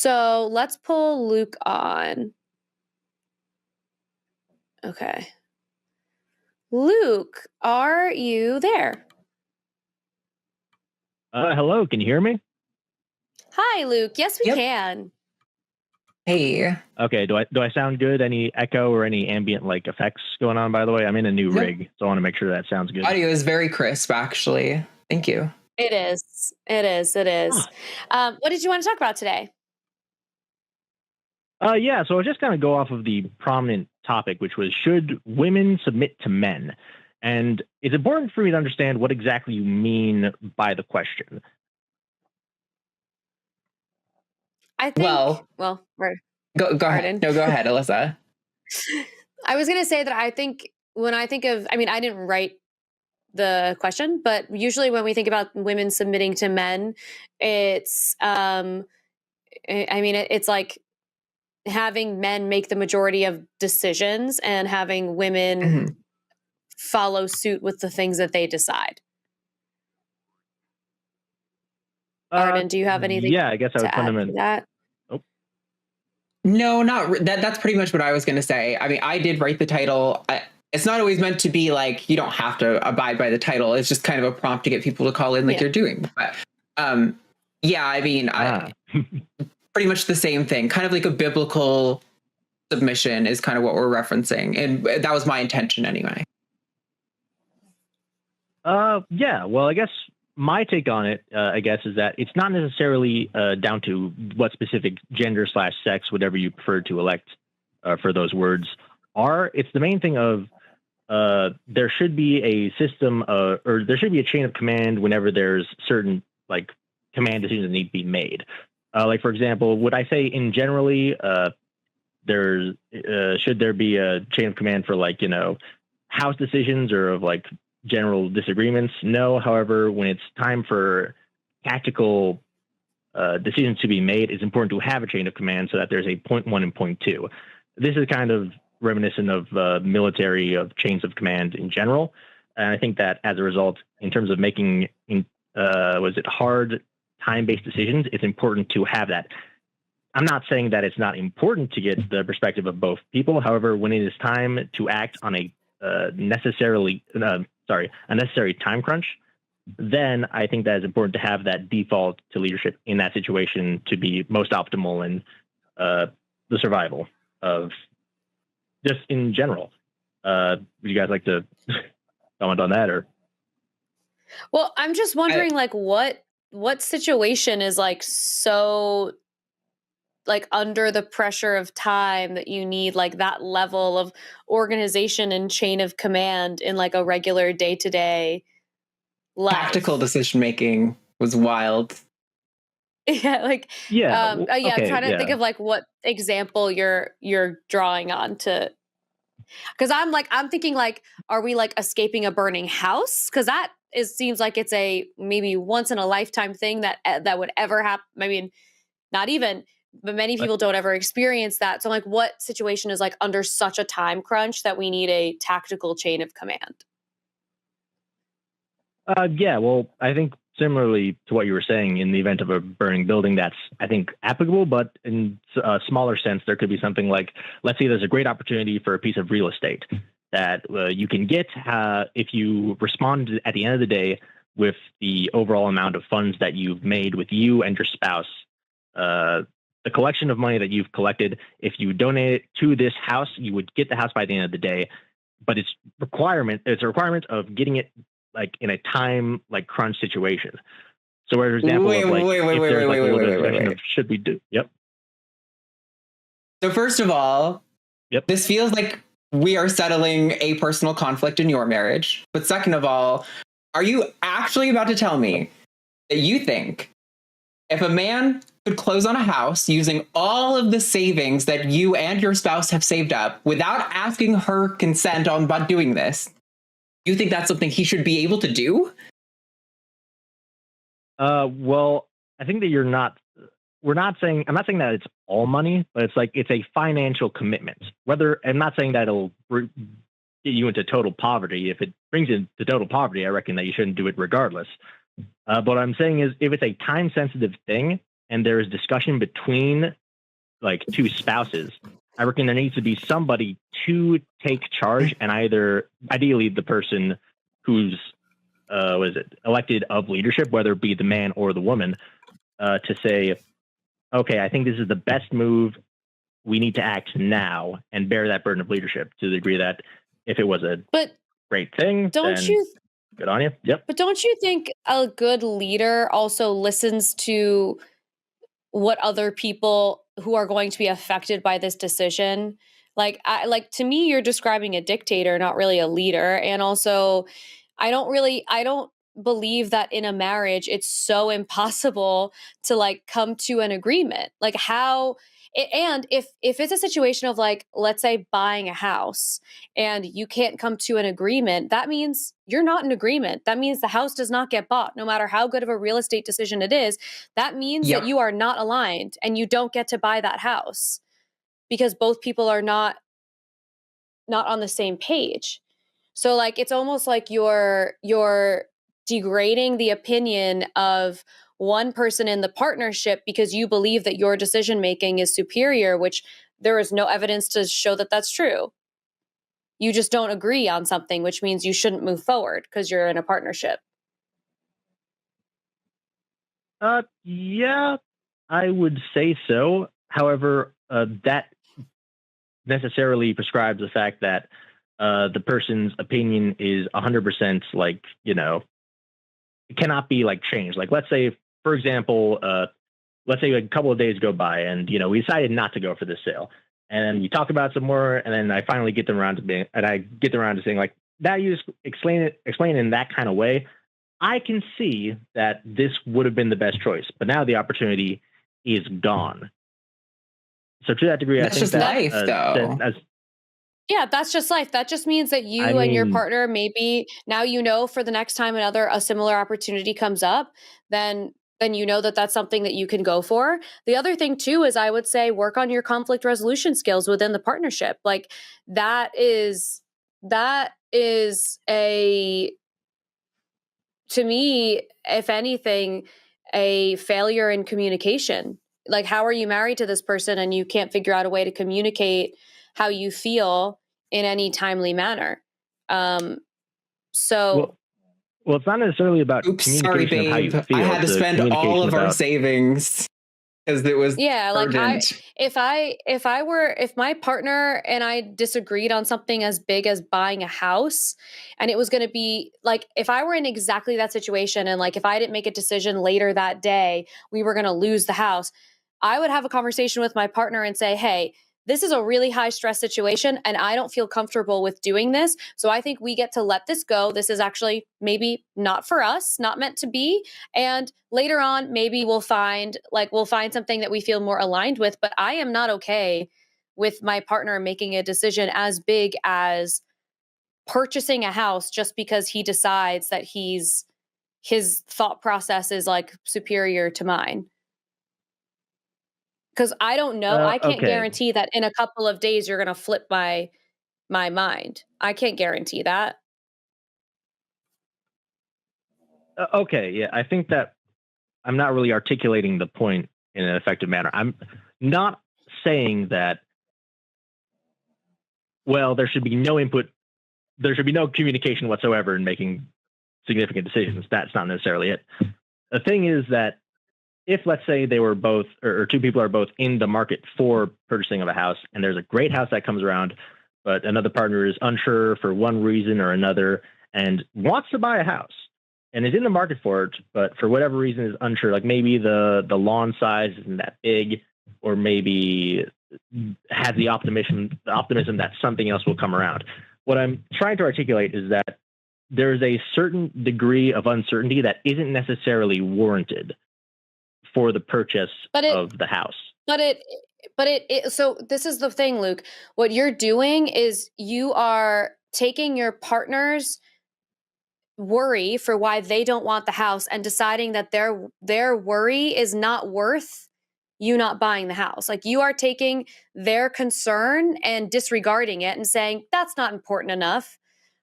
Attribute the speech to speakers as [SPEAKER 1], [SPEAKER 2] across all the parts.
[SPEAKER 1] So let's pull Luke on. Okay. Luke, are you there?
[SPEAKER 2] Hello, can you hear me?
[SPEAKER 1] Hi, Luke. Yes, we
[SPEAKER 3] Yep.
[SPEAKER 1] can.
[SPEAKER 3] Hey.
[SPEAKER 2] Okay, do I sound good? Any echo or any ambient like effects going on, by the way? I'm in a new rig, so I want to make sure that sounds good.
[SPEAKER 3] Audio is very crisp, actually. Thank you.
[SPEAKER 1] It is. It is. It is. What did you want to talk about today?
[SPEAKER 2] Yeah, so I'll just kind of go off of the prominent topic, which was should women submit to men? And it's important for me to understand what exactly you mean by the question.
[SPEAKER 1] I think.
[SPEAKER 3] Well,
[SPEAKER 1] we're
[SPEAKER 3] go
[SPEAKER 1] Arden.
[SPEAKER 3] ahead. No, go ahead, Alyssa.
[SPEAKER 1] I was going to say that I think when I think of, I mean, I didn't write the question, but usually when we think about women submitting to men, it's, it's like having men make the majority of decisions and having women follow suit with the things that they decide. Arden, do you have anything?
[SPEAKER 2] Yeah, I guess I would
[SPEAKER 1] to add to that?
[SPEAKER 3] No, not that. That's pretty much what I was going to say. I mean, I did write the title. It's not always meant to be like you don't have to abide by the title. It's just kind of a prompt to get people to call in, like you're doing. But yeah, I mean, pretty much the same thing. Kind of like a biblical submission is kind of what we're referencing, and that was my intention anyway.
[SPEAKER 2] Yeah. Well, I guess my take on it, is that it's not necessarily down to what specific gender / sex, whatever you prefer to elect for those words, are. It's the main thing of there should be a system or there should be a chain of command whenever there's certain like command decisions that need to be made. Like, for example, would I say in generally should there be a chain of command for like, house decisions or of like general disagreements? No. However, when it's time for tactical decisions to be made, it's important to have a chain of command so that there's a point 1 and point 2. This is kind of reminiscent of military of chains of command in general. And I think that as a result, in terms of making hard time-based decisions, it's important to have that. I'm not saying that it's not important to get the perspective of both people. However, when it is time to act on a necessary time crunch, then I think that it's important to have that default to leadership in that situation to be most optimal in the survival of just in general. Would you guys like to comment on that? Or?
[SPEAKER 1] Well, I'm just wondering, what situation is like so like under the pressure of time that you need like that level of organization and chain of command in like a regular day-to-day life.
[SPEAKER 3] Tactical decision making was wild.
[SPEAKER 1] Yeah, like I'm trying to think of like what example you're drawing on to, because I'm thinking like, are we like escaping a burning house? Because that seems like it's a maybe once in a lifetime thing that would ever happen. I mean, not even, but many people don't ever experience that. So like, what situation is like under such a time crunch that we need a tactical chain of command?
[SPEAKER 2] Yeah, well, I think similarly to what you were saying, in the event of a burning building, that's, I think, applicable. But in a smaller sense, there could be something like, let's say there's a great opportunity for a piece of real estate that you can get if you respond at the end of the day with the overall amount of funds that you've made with you and your spouse. The collection of money that you've collected, if you donate it to this house, you would get the house by the end of the day. But it's a requirement of getting it like in a time like crunch situation. So, for example, should we do? Yep.
[SPEAKER 3] So first of all, this feels like we are settling a personal conflict in your marriage. But second of all, are you actually about to tell me that you think if a man could close on a house using all of the savings that you and your spouse have saved up without asking her consent on about doing this, you think that's something he should be able to do?
[SPEAKER 2] Well, I think that I'm not saying that it's all money, but it's like, it's a financial commitment. I'm not saying that it'll get you into total poverty. If it brings you to total poverty, I reckon that you shouldn't do it regardless. But what I'm saying is, if it's a time sensitive thing and there is discussion between like two spouses, I reckon there needs to be somebody to take charge, and ideally the person who's elected of leadership, whether it be the man or the woman, to say, okay, I think this is the best move. We need to act now and bear that burden of leadership to the degree that if it was a great thing, good on you. Yep.
[SPEAKER 1] But don't you think a good leader also listens to what other people who are going to be affected by this decision? Like to me, you're describing a dictator, not really a leader. And also, I don't believe that in a marriage, it's so impossible to like come to an agreement. Like and if it's a situation of like, let's say buying a house and you can't come to an agreement, that means you're not in agreement. That means the house does not get bought, no matter how good of a real estate decision it is. That means that you are not aligned and you don't get to buy that house because both people are not on the same page. So like, it's almost like you're degrading the opinion of one person in the partnership because you believe that your decision making is superior, which there is no evidence to show that that's true. You just don't agree on something, which means you shouldn't move forward because you're in a partnership.
[SPEAKER 2] Yeah, I would say so. However, that necessarily prescribes the fact that the person's opinion is 100% like, it cannot be like changed. Like, let's say, for example, let's say a couple of days go by and, we decided not to go for this sale, and we talk about it some more. And then I finally get them around to saying like, that you just explain it in that kind of way. I can see that this would have been the best choice, but now the opportunity is gone. So to that degree,
[SPEAKER 3] that's
[SPEAKER 2] I think
[SPEAKER 3] just life, though.
[SPEAKER 1] Yeah, that's just life. That just means that you and your partner, maybe now for the next time a similar opportunity comes up, then that that's something that you can go for. The other thing too is I would say work on your conflict resolution skills within the partnership. Like that is to me, if anything, a failure in communication. Like, how are you married to this person and you can't figure out a way to communicate how you feel in any timely manner?
[SPEAKER 2] Well, it's not necessarily about communication
[SPEAKER 3] sorry, babe.
[SPEAKER 2] Of how you feel.
[SPEAKER 3] I had to spend all of our savings because it was urgent.
[SPEAKER 1] If my partner and I disagreed on something as big as buying a house, and it was going to be like, if I were in exactly that situation and like if I didn't make a decision later that day, we were going to lose the house, I would have a conversation with my partner and say, hey, this is a really high stress situation and I don't feel comfortable with doing this. So I think we get to let this go. This is actually maybe not for us, not meant to be. And later on, maybe we'll find something that we feel more aligned with. But I am not okay with my partner making a decision as big as purchasing a house just because he decides that his thought process is like superior to mine. Because I don't know. I can't guarantee that in a couple of days you're going to flip my mind. I can't guarantee that.
[SPEAKER 2] Okay, yeah. I think that I'm not really articulating the point in an effective manner. I'm not saying that, well, there should be no input, there should be no communication whatsoever in making significant decisions. That's not necessarily it. The thing is that if, let's say, they were both, or two people are both in the market for purchasing of a house, and there's a great house that comes around, but another partner is unsure for one reason or another and wants to buy a house and is in the market for it, but for whatever reason is unsure, like maybe the lawn size isn't that big, or maybe has the optimism that something else will come around. What I'm trying to articulate is that there's a certain degree of uncertainty that isn't necessarily warranted for the purchase of the house.
[SPEAKER 1] So this is the thing, Luke. What you're doing is you are taking your partner's worry for why they don't want the house and deciding that their worry is not worth you not buying the house. Like, you are taking their concern and disregarding it and saying that's not important enough,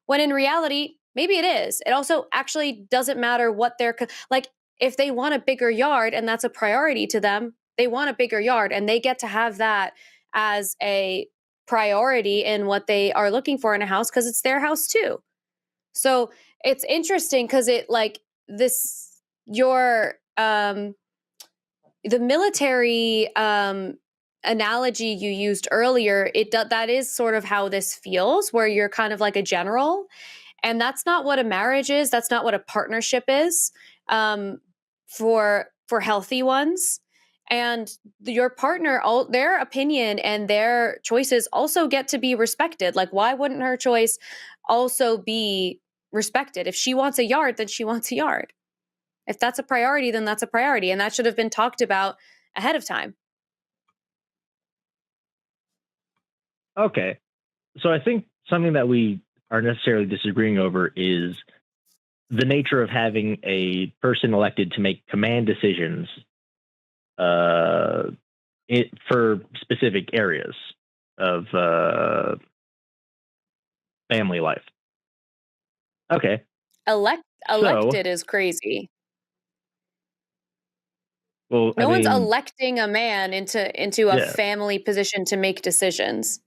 [SPEAKER 1] when in reality, maybe it is. It also actually doesn't matter what like, if they want a bigger yard and that's a priority to them, they want a bigger yard and they get to have that as a priority in what they are looking for in a house because it's their house too. So it's interesting because it like this your the military analogy you used earlier, that is sort of how this feels, where you're kind of like a general, and that's not what a marriage is. That's not what a partnership is for healthy ones. And your partner, their opinion and their choices also get to be respected. Like, why wouldn't her choice also be respected? If she wants a yard, then she wants a yard. If that's a priority, then that's a priority. And that should have been talked about ahead of time.
[SPEAKER 2] Okay. So I think something that we are necessarily disagreeing over is the nature of having a person elected to make command decisions for specific areas of family life. Okay.
[SPEAKER 1] Elected is crazy.
[SPEAKER 2] Well,
[SPEAKER 1] no one's electing a man into a family position to make decisions.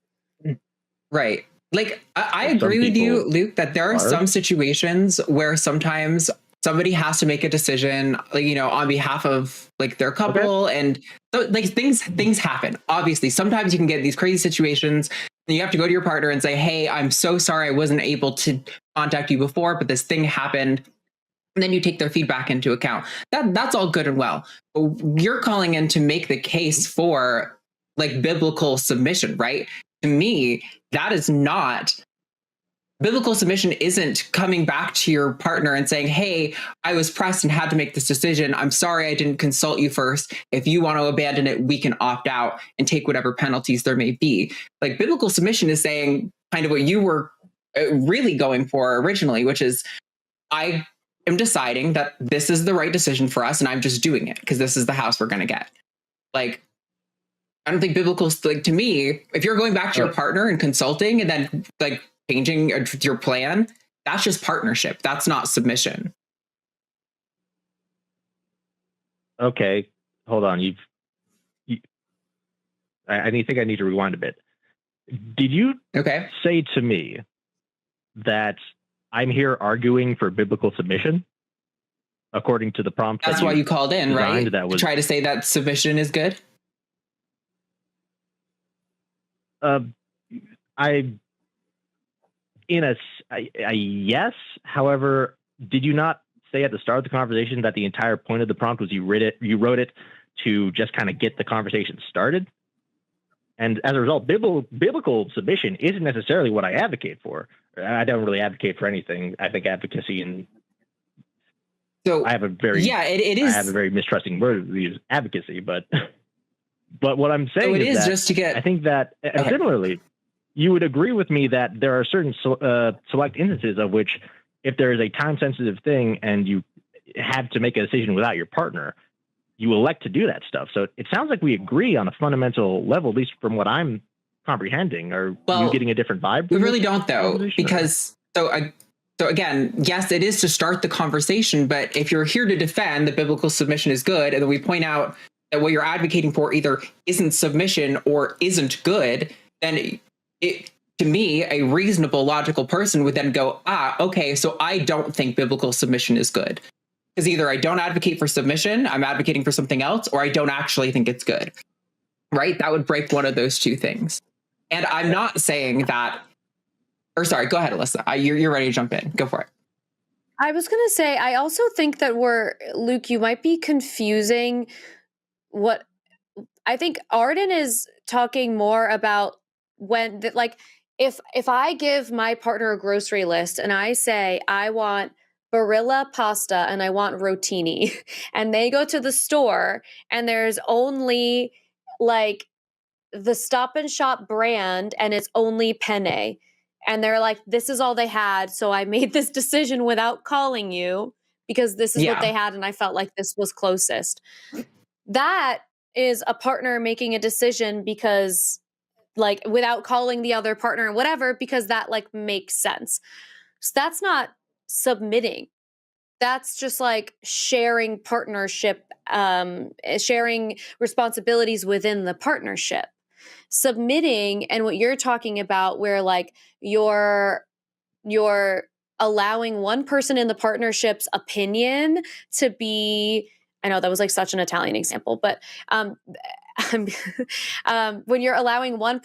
[SPEAKER 3] Right. Like, I agree with you, Luke, that there are some situations where sometimes somebody has to make a decision, like, you know, on behalf of like their couple. Okay. And so, like, things happen. Obviously, sometimes you can get these crazy situations and you have to go to your partner and say, hey, I'm so sorry I wasn't able to contact you before, but this thing happened. And then you take their feedback into account. That's all good and well. But you're calling in to make the case for like biblical submission, right? To me, that is not biblical submission. Isn't coming back to your partner and saying, hey, I was pressed and had to make this decision. I'm sorry I didn't consult you first. If you want to abandon it, we can opt out and take whatever penalties there may be. Like, biblical submission is saying kind of what you were really going for originally, which is, I am deciding that this is the right decision for us and I'm just doing it because this is the house we're going to get. Like, I don't think biblical, like, to me, if you're going back to your partner and consulting and then like changing your plan, that's just partnership. That's not submission.
[SPEAKER 2] Okay. Hold on. I think I need to rewind a bit. Did you say to me that I'm here arguing for biblical submission, according to the prompt?
[SPEAKER 3] That's why you called in, right?
[SPEAKER 2] That was,
[SPEAKER 3] try to say that submission is good.
[SPEAKER 2] Yes. However, did you not say at the start of the conversation that the entire point of the prompt was you wrote it to just kind of get the conversation started? And as a result, biblical submission isn't necessarily what I advocate for. I don't really advocate for anything. I think advocacy and I have a very it is. I have a very mistrusting word to use, advocacy, but what I'm saying is that
[SPEAKER 3] just to get.
[SPEAKER 2] I think that similarly, you would agree with me that there are certain select instances of which, if there is a time-sensitive thing and you have to make a decision without your partner, you elect to do that stuff. So it sounds like we agree on a fundamental level, at least from what I'm comprehending. Are you getting a different vibe?
[SPEAKER 3] We really don't, though, because so again, yes, it is to start the conversation. But if you're here to defend that biblical submission is good, and then we point out that what you're advocating for either isn't submission or isn't good, then to me, a reasonable, logical person would then go, okay, so I don't think biblical submission is good. Because either I don't advocate for submission, I'm advocating for something else, or I don't actually think it's good. Right? That would break one of those two things. And I'm not saying that, or sorry, go ahead, Alyssa. You're ready to jump in. Go for it.
[SPEAKER 1] I was going to say, I also think that Luke, you might be confusing what I think Arden is talking more about when, like, if I give my partner a grocery list and I say, I want Barilla pasta and I want rotini, and they go to the store and there's only like the Stop and Shop brand and it's only penne, and they're like, this is all they had, so I made this decision without calling you because this is what they had and I felt like this was closest. That is a partner making a decision because, like, without calling the other partner or whatever, because that like makes sense. So that's not submitting. that's just like sharing partnership, sharing responsibilities within the partnership. Submitting, and what you're talking about, where like you're allowing one person in the partnership's opinion to be, I know that was like such an Italian example, but when you're allowing one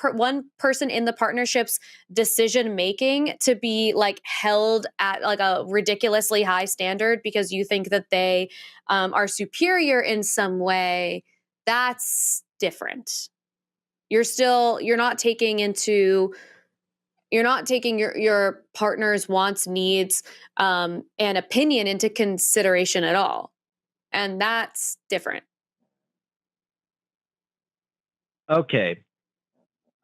[SPEAKER 1] person in the partnership's decision making to be like held at like a ridiculously high standard because you think that they are superior in some way, that's different. You're not taking your partner's wants, needs, and opinion into consideration at all. And that's different.
[SPEAKER 2] Okay.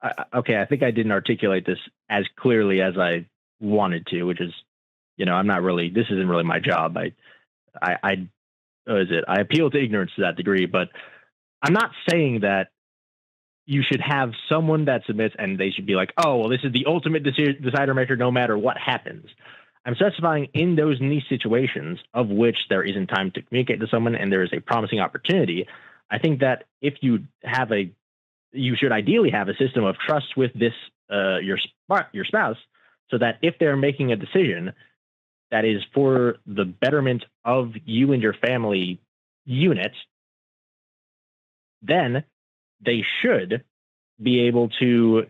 [SPEAKER 2] I think I didn't articulate this as clearly as I wanted to, which is, I'm not really, this isn't really my job. I appeal to ignorance to that degree, but I'm not saying that you should have someone that submits and they should be like, oh, well, this is the ultimate decider maker no matter what happens. I'm specifying in those niche situations of which there isn't time to communicate to someone and there is a promising opportunity. I think that if you should ideally have a system of trust with this, your spouse, so that if they're making a decision that is for the betterment of you and your family unit, then they should be able to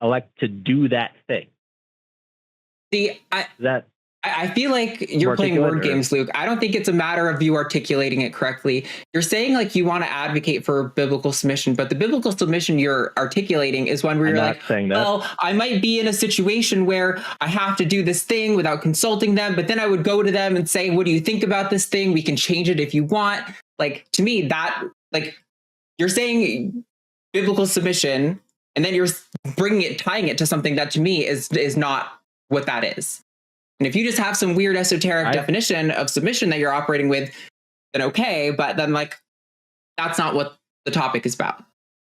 [SPEAKER 2] elect to do that thing.
[SPEAKER 3] See, I feel like you're playing word games, Luke. I don't think it's a matter of you articulating it correctly. You're saying like you want to advocate for biblical submission, but the biblical submission you're articulating is one where you're like, well, I might be in a situation where I have to do this thing without consulting them, but then I would go to them and say, what do you think about this thing? We can change it if you want. Like, to me, that, like, you're saying biblical submission, and then you're tying it to something that to me is not what that is. And if you just have some weird esoteric definition of submission that you're operating with, then okay, but then like, that's not what the topic is about.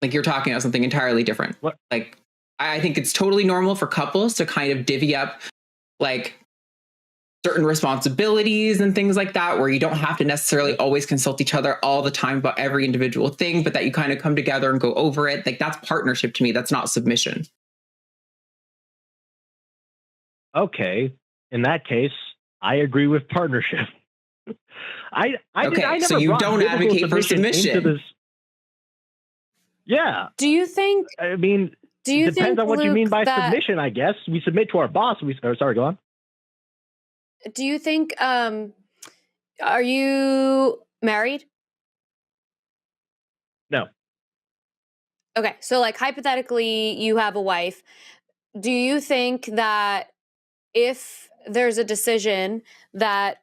[SPEAKER 3] Like you're talking about something entirely different.
[SPEAKER 2] What?
[SPEAKER 3] Like, I think it's totally normal for couples to kind of divvy up like certain responsibilities and things like that, where you don't have to necessarily always consult each other all the time about every individual thing, but that you kind of come together and go over it. Like that's partnership to me. That's not submission.
[SPEAKER 2] Okay. In that case, I agree with partnership. I
[SPEAKER 3] so you don't advocate for submission.
[SPEAKER 2] Yeah.
[SPEAKER 1] Do you think?
[SPEAKER 2] I mean, it depends on what you mean by submission. I guess we submit to our boss. Sorry, go on.
[SPEAKER 1] Do you think? Are you married?
[SPEAKER 2] No.
[SPEAKER 1] Okay, so like hypothetically, you have a wife. Do you think that if there's a decision that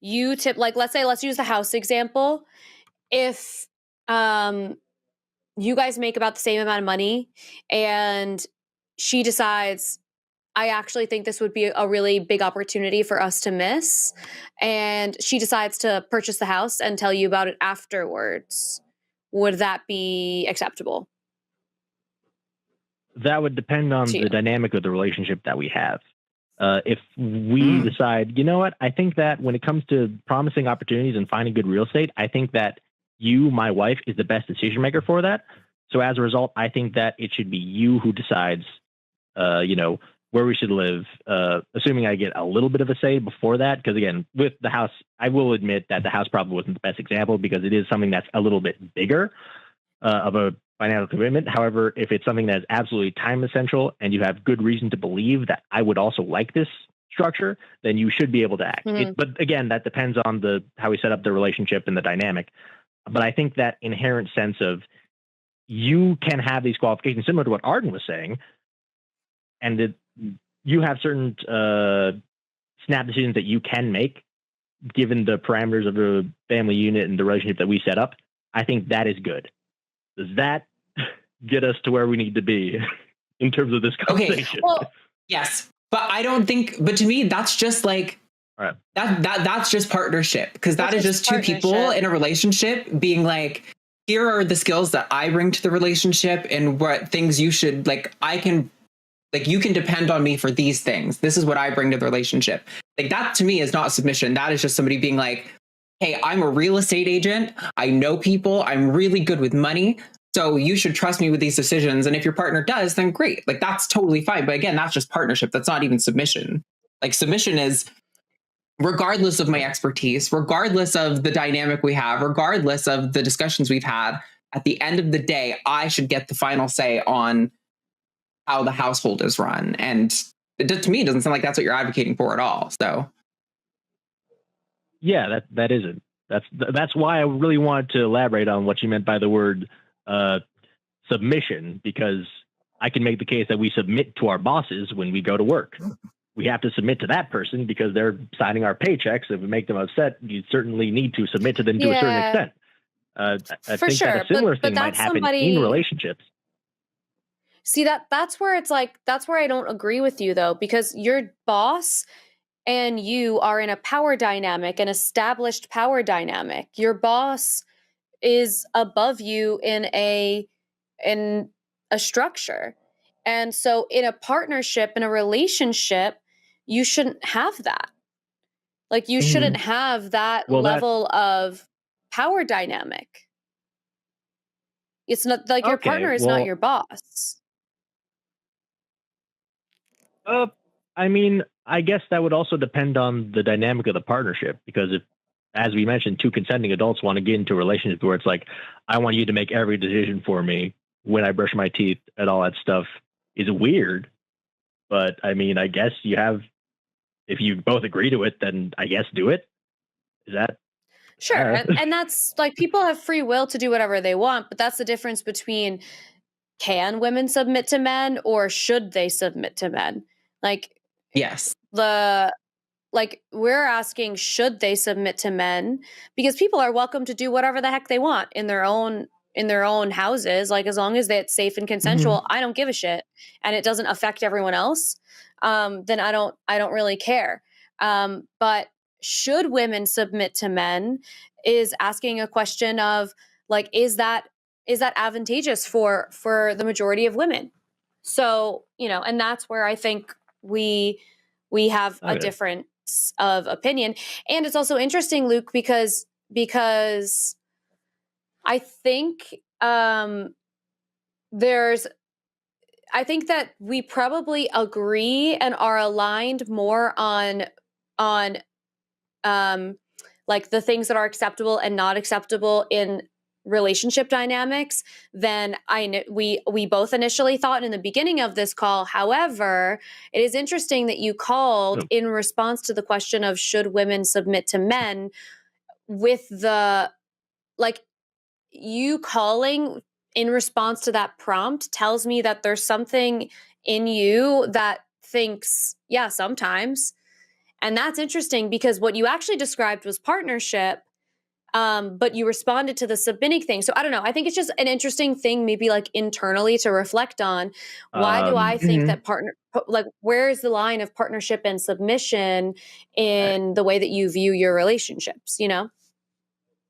[SPEAKER 1] you like let's use the house example, if you guys make about the same amount of money and she decides, I actually think this would be a really big opportunity for us to miss, and she decides to purchase the house and tell you about it afterwards, would that be acceptable?
[SPEAKER 2] That would depend on the dynamic of the relationship that we have. If we decide, you know what, I think that when it comes to promising opportunities and finding good real estate, I think that you, my wife, is the best decision maker for that. So as a result, I think that it should be you who decides, where we should live, assuming I get a little bit of a say before that. Because again, with the house, I will admit that the house probably wasn't the best example because it is something that's a little bit bigger of a financial commitment. However, if it's something that is absolutely time essential and you have good reason to believe that I would also like this structure, then you should be able to act. But again, that depends on how we set up the relationship and the dynamic. But I think that inherent sense of you can have these qualifications similar to what Arden was saying, and you have certain snap decisions that you can make given the parameters of the family unit and the relationship that we set up. I think that is good. Does that get us to where we need to be in terms of this conversation?
[SPEAKER 3] Okay. Well, yes, but I don't think. But to me, that's just like that's just partnership, because that is just two people in a relationship being like, here are the skills that I bring to the relationship and what things you should like. I can Like, you can depend on me for these things. This is what I bring to the relationship. Like, that to me is not submission. That is just somebody being like, hey, I'm a real estate agent. I know people. I'm really good with money. So you should trust me with these decisions. And if your partner does, then great. Like, that's totally fine. But again, that's just partnership. That's not even submission. Like, submission is regardless of my expertise, regardless of the dynamic we have, regardless of the discussions we've had, at the end of the day, I should get the final say on how the household is run. And to me, it doesn't sound like that's what you're advocating for at all. So,
[SPEAKER 2] yeah, that isn't. That's why I really wanted to elaborate on what you meant by the word submission, because I can make the case that we submit to our bosses when we go to work. We have to submit to that person because they're signing our paychecks. If we make them upset, you certainly need to submit to them to a certain extent. I think
[SPEAKER 1] sure,
[SPEAKER 2] that a similar thing might happen in relationships.
[SPEAKER 1] See, that's where it's like, that's where I don't agree with you, though, because your boss and you are in a power dynamic, an established power dynamic. Your boss is above you in a structure. And so in a partnership, in a relationship, you shouldn't have that. Like, you shouldn't have that level of power dynamic. It's not like your partner is not your boss.
[SPEAKER 2] I mean, I guess that would also depend on the dynamic of the partnership, because if, as we mentioned, two consenting adults want to get into a relationship where it's like, I want you to make every decision for me when I brush my teeth and all that stuff, is weird. But I mean, I guess if you both agree to it, then I guess do it. Is that?
[SPEAKER 1] Sure. And that's like, people have free will to do whatever they want, but that's the difference between, can women submit to men or should they submit to men? Like,
[SPEAKER 3] yes,
[SPEAKER 1] we're asking, should they submit to men? Because people are welcome to do whatever the heck they want in their own houses. Like, as long as it's safe and consensual, I don't give a shit, and it doesn't affect everyone else. Then I don't really care. But should women submit to men is asking a question of, like, is that advantageous for the majority of women? So, and that's where I think we have a difference of opinion. And it's also interesting, Luke, because I think I think that we probably agree and are aligned more on like the things that are acceptable and not acceptable in relationship dynamics than we both initially thought in the beginning of this call. However, it is interesting that you called in response to the question of should women submit to men, with the, like, you calling in response to that prompt tells me that there's something in you that thinks, yeah, sometimes. And that's interesting, because what you actually described was partnership, but you responded to the submitting thing. So I don't know. I think it's just an interesting thing, maybe like internally to reflect on. Why do I think that where is the line of partnership and submission in the way that you view your relationships,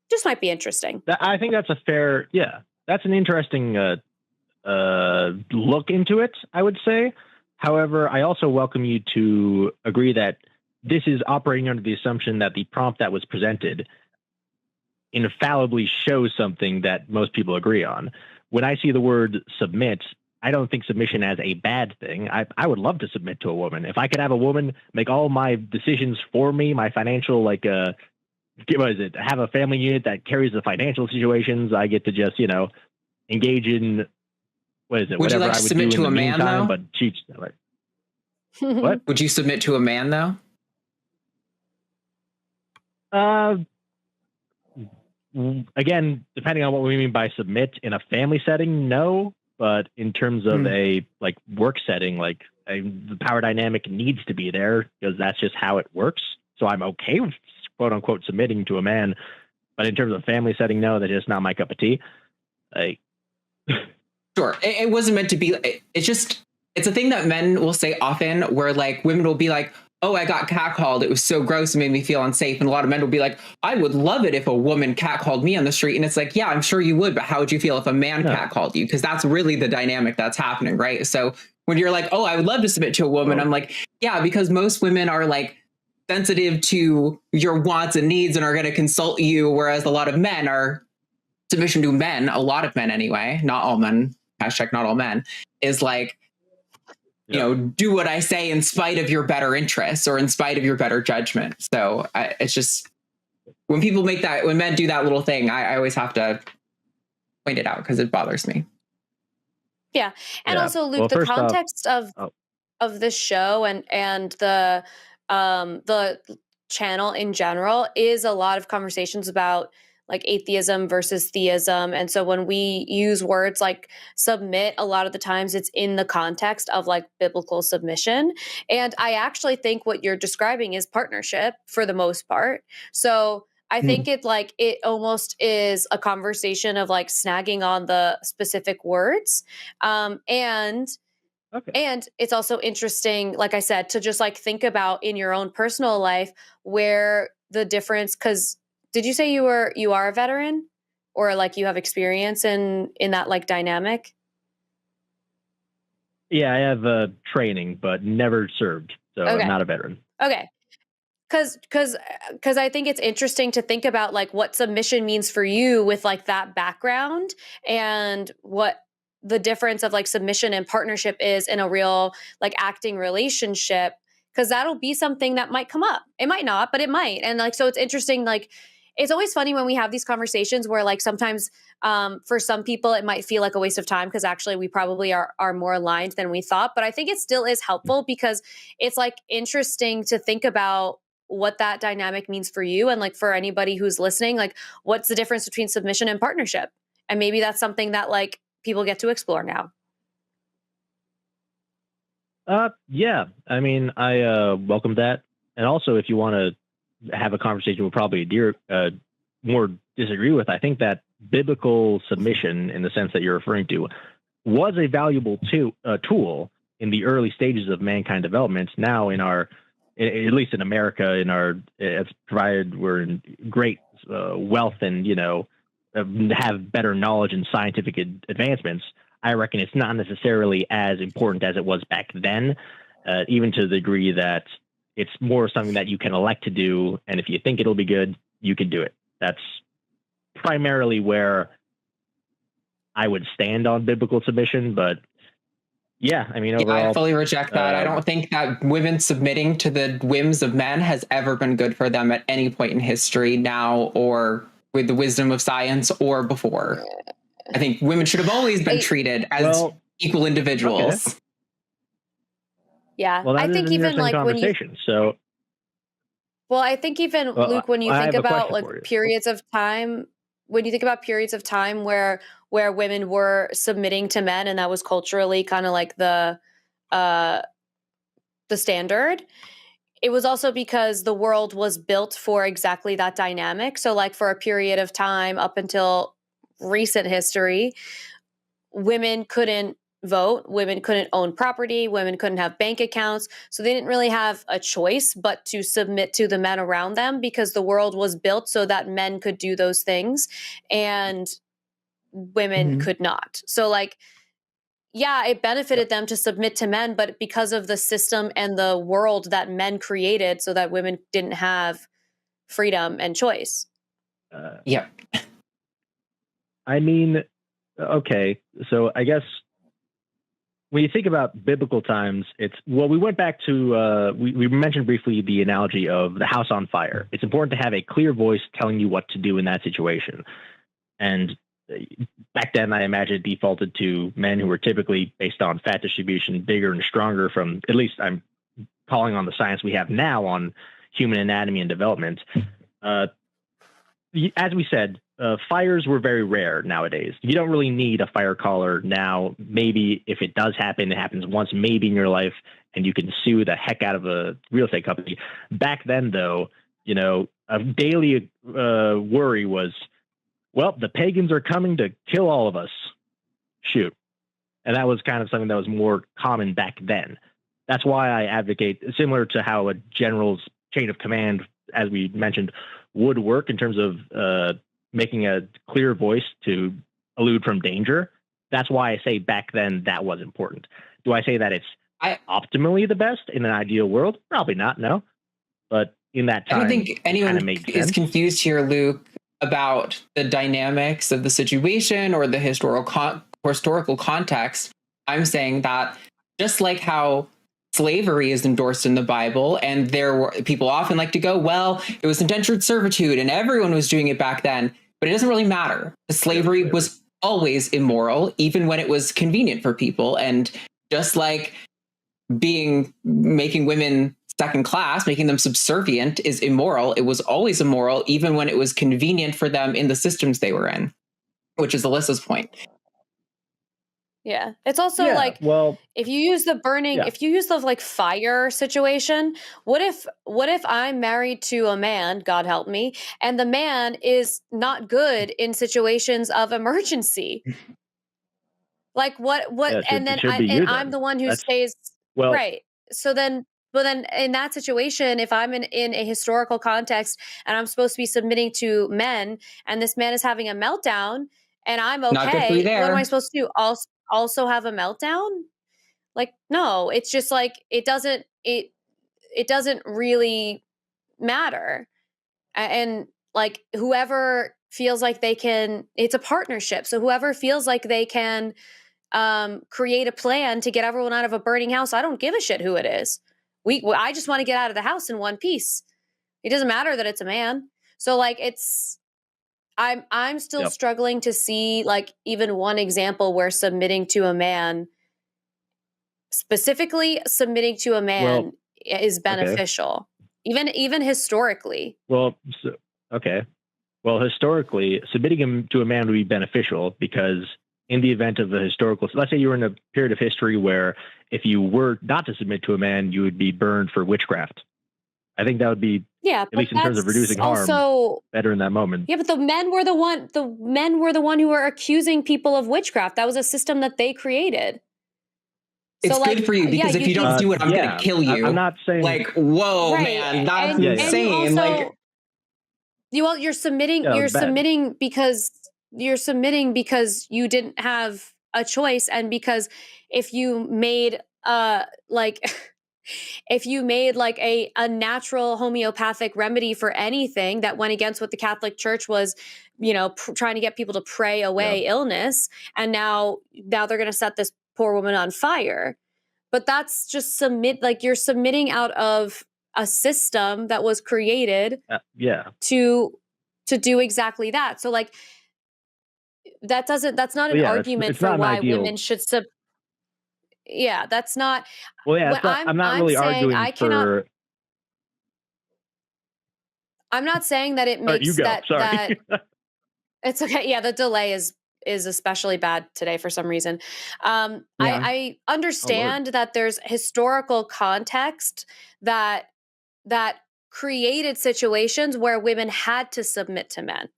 [SPEAKER 1] Just might be interesting.
[SPEAKER 2] I think that's that's an interesting look into it, I would say. However, I also welcome you to agree that this is operating under the assumption that the prompt that was presented infallibly shows something that most people agree on. When I see the word submit, I don't think submission as a bad thing. I would love to submit to a woman. If I could have a woman make all my decisions for me, my financial, like, have a family unit that carries the financial situations, I get to just, engage in,
[SPEAKER 3] would whatever you like to submit to a man, though?
[SPEAKER 2] But
[SPEAKER 3] what? Would you submit to a man, though?
[SPEAKER 2] Again, depending on what we mean by submit in a family setting, no. But in terms of a work setting, the power dynamic needs to be there because that's just how it works. So I'm okay with quote unquote submitting to a man. But in terms of family setting, no, that's just not my cup of tea.
[SPEAKER 3] Sure, it wasn't meant to be. It's a thing that men will say often, where women will be like, oh, I got catcalled. It was so gross. It made me feel unsafe. And a lot of men will be like, I would love it if a woman catcalled me on the street. And it's like, yeah, I'm sure you would. But how would you feel if a man catcalled you? Because that's really the dynamic that's happening, right? So when you're like, oh, I would love to submit to a woman, I'm like, yeah, because most women are like sensitive to your wants and needs and are going to consult you. Whereas a lot of men are submission to men, a lot of men anyway, not all men, hashtag not all men, is like, you know, do what I say in spite of your better interests or in spite of your better judgment. So it's just, when people make that, when men do that little thing, I always have to point it out because it bothers me.
[SPEAKER 1] Yeah. And also, Luke, the context of this show and the channel in general is a lot of conversations about like atheism versus theism. And so when we use words like submit, a lot of the times it's in the context of like biblical submission. And I actually think what you're describing is partnership for the most part. So I think it almost is a conversation of like snagging on the specific words. And it's also interesting, like I said, to just like think about in your own personal life where the difference, because did you say you are a veteran or like you have experience in that like dynamic?
[SPEAKER 2] Yeah, I have training, but never served. So I'm not a veteran.
[SPEAKER 1] Okay. Cause I think it's interesting to think about like what submission means for you with like that background and what the difference of like submission and partnership is in a real like acting relationship. Cause that'll be something that might come up. It might not, but it might. And like, so it's interesting. Like, it's always funny when we have these conversations where like sometimes for some people it might feel like a waste of time because actually we probably are more aligned than we thought. But I think it still is helpful because it's like interesting to think about what that dynamic means for you. And like for anybody who's listening, like what's the difference between submission and partnership? And maybe that's something that like people get to explore now.
[SPEAKER 2] Yeah. I mean, I welcome that. And also if you want to have a conversation with probably more disagree with, I think that biblical submission in the sense that you're referring to was a valuable tool in the early stages of mankind development. Now in our, at least in America, it's provided we're in great wealth and, you know, have better knowledge and scientific advancements. I reckon it's not necessarily as important as it was back then, even to the degree that it's more something that you can elect to do. And if you think it'll be good, you can do it. That's primarily where I would stand on biblical submission, but yeah, I mean, overall,
[SPEAKER 3] I fully reject that. I don't think that women submitting to the whims of men has ever been good for them at any point in history, now or with the wisdom of science or before. I think women should have always been treated as equal individuals.
[SPEAKER 1] Okay. Yeah, well, I think even like when you.
[SPEAKER 2] So.
[SPEAKER 1] Well, I think even Luke, when you think about like periods of time, when you think about periods of time where women were submitting to men, and that was culturally kind of like the standard, it was also because the world was built for exactly that dynamic. So like for a period of time up until recent history, women couldn't vote, women couldn't own property, women couldn't have bank accounts. So they didn't really have a choice but to submit to the men around them because the world was built so that men could do those things and women could not. So like, yeah, it benefited them to submit to men, but because of the system and the world that men created so that women didn't have freedom and choice.
[SPEAKER 3] Yeah.
[SPEAKER 2] I mean, okay, so I guess when you think about biblical times, we went back to, we mentioned briefly the analogy of the house on fire. It's important to have a clear voice telling you what to do in that situation. And back then, I imagine it defaulted to men who were typically, based on fat distribution, bigger and stronger from, at least I'm calling on the science we have now on human anatomy and development. As we said, fires were very rare nowadays. You don't really need a fire caller now. Maybe if it does happen, it happens once maybe in your life, and you can sue the heck out of a real estate company. Back then, though, you know, a daily worry was, well, the pagans are coming to kill all of us. Shoot. And that was kind of something that was more common back then. that's why I advocate, similar to how a general's chain of command, as we mentioned, would work in terms of making a clear voice to elude from danger. That's why I say back then that was important. Do I say that it's optimally the best in an ideal world? Probably not, no. But in that time,
[SPEAKER 3] I don't think anyone is confused here, Luke, about the dynamics of the situation or the historical context. I'm saying that just like how slavery is endorsed in the Bible, and there were people often like to go, well, it was indentured servitude and everyone was doing it back then, but it doesn't really matter. Slavery was always immoral, even when it was convenient for people. And just like making women second class, making them subservient is immoral, it was always immoral, even when it was convenient for them in the systems they were in, which is Alyssa's point.
[SPEAKER 1] Yeah. It's also if you use the burning, if you use the like fire situation, what if I'm married to a man, God help me, and the man is not good in situations of emergency? Like what, and then I'm the one who stays right. So then, but then in that situation, if I'm in a historical context and I'm supposed to be submitting to men and this man is having a meltdown and I'm okay, what am I supposed to do? Also have a meltdown? Like, no, it's just like, it doesn't really matter. And like whoever feels like they can, it's a partnership. So whoever feels like they can create a plan to get everyone out of a burning house, I don't give a shit who it is. I just want to get out of the house in one piece. It doesn't matter that it's a man. So like I'm still struggling to see like even one example where submitting to a man, specifically submitting to a man, is beneficial. Even historically.
[SPEAKER 2] Well, historically, submitting him to a man would be beneficial because in the event of a historical, let's say you were in a period of history where if you were not to submit to a man, you would be burned for witchcraft. I think that would be, at least in terms of reducing harm, better in that moment.
[SPEAKER 1] Yeah, but the men were the one who were accusing people of witchcraft. That was a system that they created.
[SPEAKER 3] It's so, good for you because if you don't do it, I'm going to kill you.
[SPEAKER 2] I'm not saying
[SPEAKER 3] like, whoa, man, that's insane.
[SPEAKER 1] Also, you're submitting. You're submitting because you didn't have a choice, and because if you made if you made like a natural homeopathic remedy for anything that went against what the Catholic Church was, trying to get people to pray away illness, and now they're going to set this poor woman on fire. But that's just you're submitting out of a system that was created to do exactly that. So like that's not an argument for why women should that's not.
[SPEAKER 2] I'm not really arguing for.
[SPEAKER 1] I'm not saying that it makes that. It's okay. Yeah, the delay is especially bad today for some reason. I understand that there's historical context that created situations where women had to submit to men.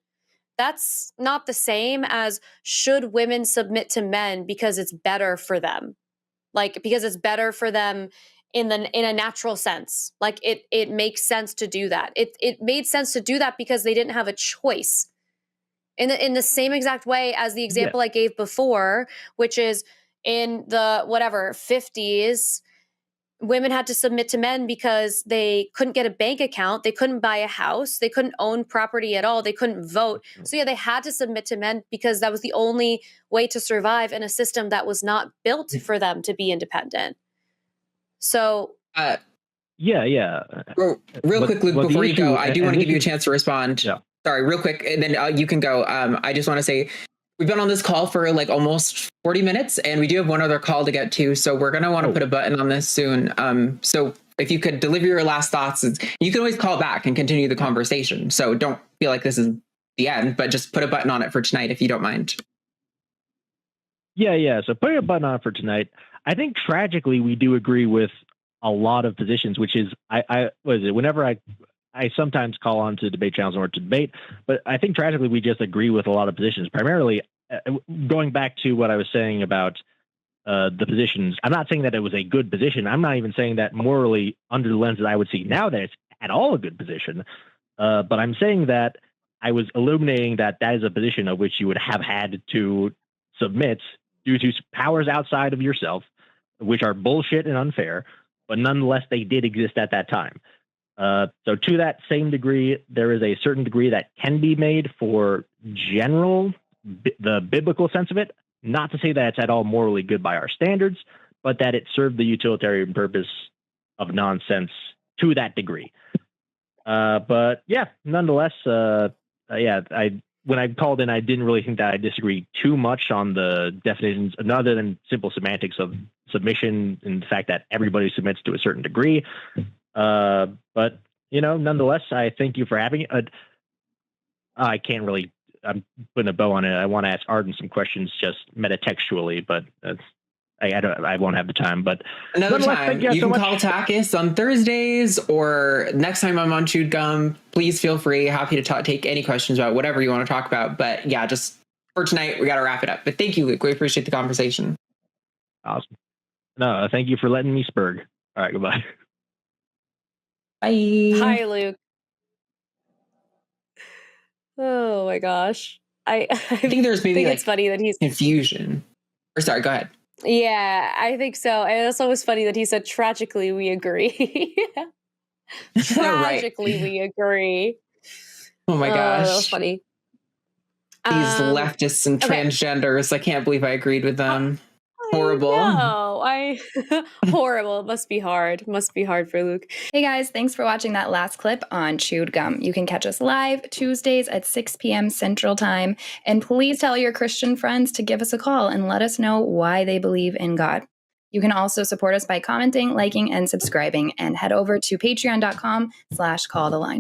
[SPEAKER 1] That's not the same as should women submit to men because it's better for them. Like, because it's better for them in a natural sense. Like it makes sense to do that. It made sense to do that because they didn't have a choice. In the same exact way as the example I gave before, which is in the 50s, women had to submit to men because they couldn't get a bank account, they couldn't buy a house, they couldn't own property at all, they couldn't vote. So they had to submit to men because that was the only way to survive in a system that was not built for them to be independent. So
[SPEAKER 3] real quick, Luke, before you go, I do want to give you a chance to respond. Sorry, real quick, and then you can go. I just want to say we've been on this call for like almost 40 minutes, and we do have one other call to get to, so we're going to want to put a button on this soon. So if you could deliver your last thoughts, you can always call back and continue the conversation. So don't feel like this is the end, but just put a button on it for tonight if you don't mind.
[SPEAKER 2] Yeah. So putting a button on for tonight, I think tragically we do agree with a lot of positions, which is, whenever I sometimes call on to debate channels in order to debate, but I think tragically we just agree with a lot of positions. Primarily, going back to what I was saying about the positions. I'm not saying that it was a good position. I'm not even saying that morally, under the lens that I would see now, that it's at all a good position. But I'm saying that I was illuminating that that is a position of which you would have had to submit due to powers outside of yourself, which are bullshit and unfair, but nonetheless, they did exist at that time. So to that same degree, there is a certain degree that can be made for general, the biblical sense of it. Not to say that it's at all morally good by our standards, but that it served the utilitarian purpose of nonsense to that degree. But yeah, nonetheless, when I called in, I didn't really think that I disagree too much on the definitions, other than simple semantics of submission and the fact that everybody submits to a certain degree. But nonetheless, I thank you for having it. I can't really. I'm putting a bow on it. I want to ask Arden some questions, just metatextually, but I won't have the time. But
[SPEAKER 3] another time, you can call Takis on Thursdays, or next time I'm on Chewed Gum. Please feel free. Happy to take any questions about whatever you want to talk about. But yeah, just for tonight, we got to wrap it up. But thank you, Luke. We appreciate the conversation.
[SPEAKER 2] Awesome. No, thank you for letting me spurg. All right, goodbye.
[SPEAKER 3] Bye.
[SPEAKER 1] Hi, Luke. Oh my gosh. I
[SPEAKER 3] think there's maybe
[SPEAKER 1] it's funny that he's
[SPEAKER 3] confusion. Or sorry, go ahead.
[SPEAKER 1] Yeah, I think so. And it's always funny that he said, tragically, we agree. Tragically, we agree.
[SPEAKER 3] Oh my gosh.
[SPEAKER 1] That was funny.
[SPEAKER 3] These leftists and transgenders, I can't believe I agreed with them. Horrible.
[SPEAKER 1] No, horrible. It must be hard. Must be hard for Luke.
[SPEAKER 4] Hey guys, thanks for watching that last clip on Chewed Gum. You can catch us live Tuesdays at 6 p.m. Central Time. And please tell your Christian friends to give us a call and let us know why they believe in God. You can also support us by commenting, liking, and subscribing, and head over to patreon.com/calltheline.